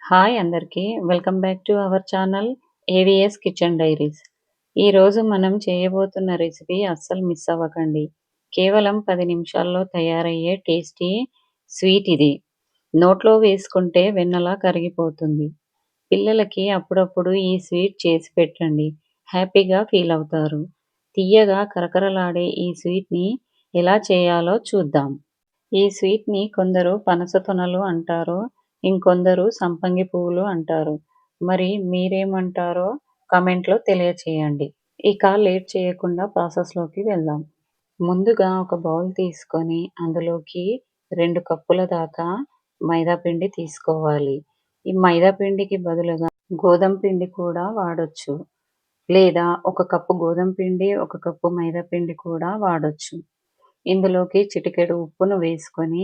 Hi అందరికీ. Welcome back to our channel AVS kitchen diaries. ఈరోజు మనం చేయబోతున్న రెసిపీ అస్సలు మిస్ అవ్వకండి. కేవలం 10 నిమిషాల్లో తయారయ్యే టేస్టీ స్వీట్ ఇది. నోట్లో వేసుకుంటే వెన్నలా కరిగిపోతుంది. పిల్లలకి అప్పుడప్పుడు ఈ స్వీట్ చేసి పెట్టండి. హ్యాపీగా ఫీల్ అవుతారు. తియ్యగా కరకరలాడే ఈ స్వీట్‌ని ఎలా చేయాలో చూద్దాం. ఈ స్వీట్‌ని కొందరు పనస తొనలు అంటారు. ఇంకొందరు సంపంగి పువ్వులు అంటారు. మరి మీరేమంటారో కామెంట్‌లో తెలియచేయండి. ఇక లేట్ చేయకుండా ప్రాసెస్‌లోకి వెళ్దాం. ముందుగా ఒక బౌల్ తీసుకొని అందులోకి 2 కప్పుల దాకా మైదా పిండి తీసుకోవాలి. ఈ మైదా పిండికి బదులుగా గోధుమ పిండి కూడా వాడొచ్చు. లేదా ఒక కప్పు గోధుమ పిండి, ఒక కప్పు మైదా పిండి కూడా వాడొచ్చు. ఇందులోకి చిటికెడు ఉప్పును వేసుకొని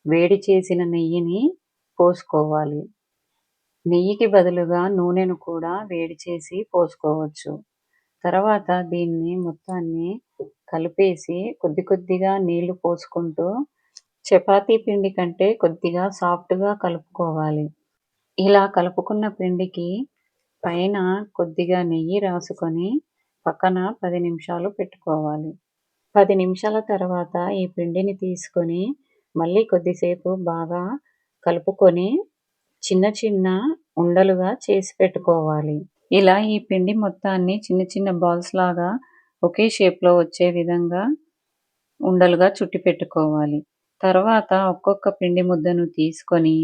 వేడి చేసిన నెయ్యిని పోసుకోవాలి. నెయ్యికి బదులుగా నూనెను కూడా వేడి చేసి పోసుకోవచ్చు. తర్వాత దీన్ని మొత్తాన్ని కలిపేసి కొద్ది కొద్దిగా నీళ్లు పోసుకుంటూ చపాతీ పిండి కంటే కొద్దిగా సాఫ్ట్‌గా కలుపుకోవాలి. ఇలా కలుపుకున్న పిండికి పైన కొద్దిగా నెయ్యి రాసుకొని పక్కన 10 నిమిషాలు పెట్టుకోవాలి. 10 నిమిషాల తర్వాత ఈ పిండిని తీసుకొని మళ్ళీ కొద్దిసేపు బాగా కలుపుకొని చిన్న చిన్న ఉండలుగా చేసి పెట్టుకోవాలి. ఇలా ఈ పిండి మొత్తాన్ని చిన్న చిన్న బాల్స్ లాగా ఒకే షేప్‌లో వచ్చే విధంగా ఉండలుగా చుట్టి పెట్టుకోవాలి. తర్వాత ఒక్కొక్క పిండి ముద్దను తీసుకొని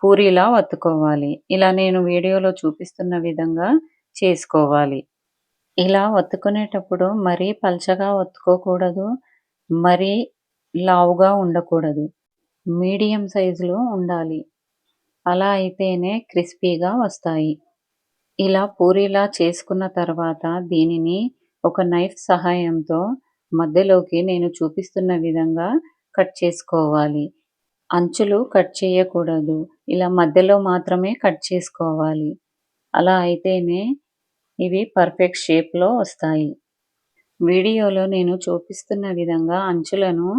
పూరీలా వత్తుకోవాలి. ఇలా నేను వీడియోలో చూపిస్తున్న విధంగా చేసుకోవాలి. ఇలా ఒత్తుకునేటప్పుడు మరీ పల్చగా ఒత్తుకోకూడదు. మరీ లావుగా ఉండకూడదు. మీడియం సైజులో ఉండాలి. అలా అయితేనే క్రిస్పీగా వస్తాయి. ఇలా పూరీలా చేసుకున్న తర్వాత దీనిని ఒక నైఫ్ సహాయంతో మధ్యలోకి నేను చూపిస్తున్న విధంగా కట్ చేసుకోవాలి. అంచులు కట్ చేయకూడదు. ఇలా మధ్యలో మాత్రమే కట్ చేసుకోవాలి. అలా అయితేనే ఇవి పర్ఫెక్ట్ షేప్‌లో వస్తాయి. వీడియోలో నేను చూపిస్తున్న విధంగా అంచులను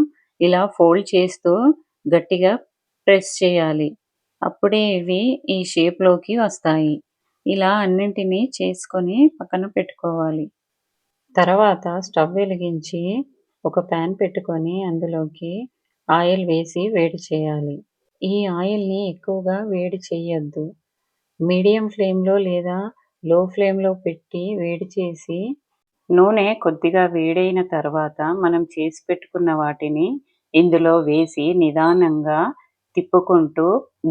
ఇలా ఫోల్డ్ చేస్తూ గట్టిగా ప్రెస్ చేయాలి. అప్పుడే ఇవి ఈ షేప్‌లోకి వస్తాయి. ఇలా అన్నింటినీ చేసుకొని పక్కన పెట్టుకోవాలి. తర్వాత స్టవ్ వెలిగించి ఒక పాన్ పెట్టుకొని అందులోకి ఆయిల్ వేసి వేడి చేయాలి. ఈ ఆయిల్‌ని ఎక్కువగా వేడి చేయొద్దు. మీడియం ఫ్లేమ్‌లో లేదా లో ఫ్లేమ్‌లో పెట్టి వేడి చేసి నూనె కొద్దిగా వేడైన తర్వాత మనం చేసి పెట్టుకున్న వాటిని ఇందులో వేసి నిదానంగా తిప్పుకుంటూ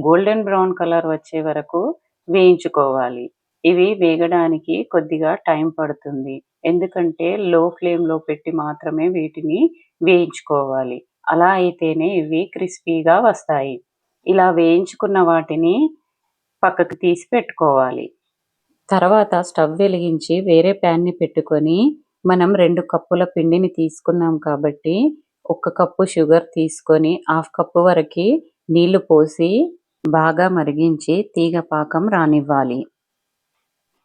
గోల్డెన్ బ్రౌన్ కలర్ వచ్చే వరకు వేయించుకోవాలి. ఇవి వేగడానికి కొద్దిగా టైం పడుతుంది. ఎందుకంటే లో ఫ్లేమ్‌లో పెట్టి మాత్రమే వీటిని వేయించుకోవాలి. అలా అయితేనే ఇవి క్రిస్పీగా వస్తాయి. ఇలా వేయించుకున్న వాటిని పక్కకు తీసి పెట్టుకోవాలి. తర్వాత స్టవ్ వెలిగించి వేరే ప్యాన్‌ని పెట్టుకొని మనం 2 కప్పుల పిండిని తీసుకున్నాం కాబట్టి 1 కప్పు షుగర్ తీసుకొని హాఫ్ కప్పు వరకి నీళ్లు పోసి బాగా మరిగించి తీగ పాకం రానివ్వాలి.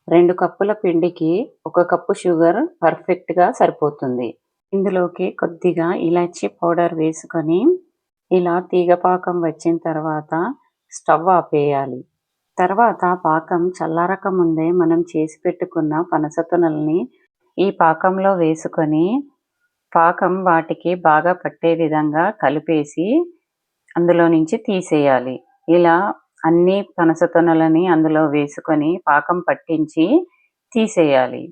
2 కప్పుల పిండికి 1 కప్పు షుగర్ పర్ఫెక్ట్‌గా సరిపోతుంది. ఇందులోకి కొద్దిగా ఇలాచీ పౌడర్ వేసుకొని ఇలా తీగ పాకం వచ్చిన తర్వాత స్టవ్ ఆపేయాలి. తర్వాత పాకం చల్లారక ముందే మనం చేసి పెట్టుకున్న పనస తొనల్ని ఈ పాకంలో వేసుకొని పాకం వాటికి బాగా పట్టే విధంగా కలిపేసి అందులో నుంచి తీసేయాలి. ఇలా అన్ని పనస తొనలని అందులో వేసుకొని పాకం పట్టించి తీసేయాలి.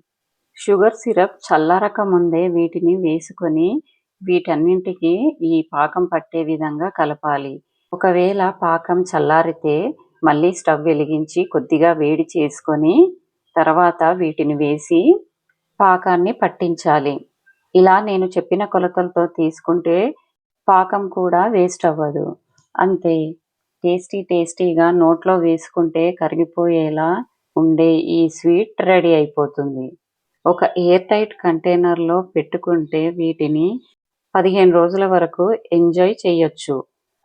షుగర్ సిరప్ చల్లారక ముందే వీటిని వేసుకొని వీటన్నింటికి ఈ పాకం పట్టే విధంగా కలపాలి. ఒకవేళ పాకం చల్లారితే మళ్ళీ స్టవ్ వెలిగించి కొద్దిగా వేడి చేసుకొని తర్వాత వీటిని వేసి పాకాన్ని పట్టించాలి. ఇలా నేను చెప్పిన కొలతలతో తీసుకుంటే పాకం కూడా వేస్ట్ అవ్వదు. అంతే. టేస్టీగా నోట్లో వేసుకుంటే కరిగిపోయేలా ఉండే ఈ స్వీట్ రెడీ అయిపోతుంది. ఒక ఎయిర్ టైట్ కంటైనర్‌లో పెట్టుకుంటే వీటిని 15 రోజుల వరకు ఎంజాయ్ చేయొచ్చు.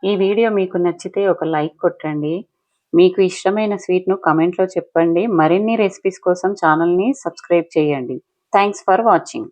ఈ వీడియో మీకు నచ్చితే ఒక లైక్ కొట్టండి. మీకు ఇష్టమైన స్వీట్‌ను కామెంట్‌లో చెప్పండి. మరిన్ని రెసిపీస్ కోసం ఛానల్‌ని సబ్స్క్రైబ్ చేయండి. Thanks for watching.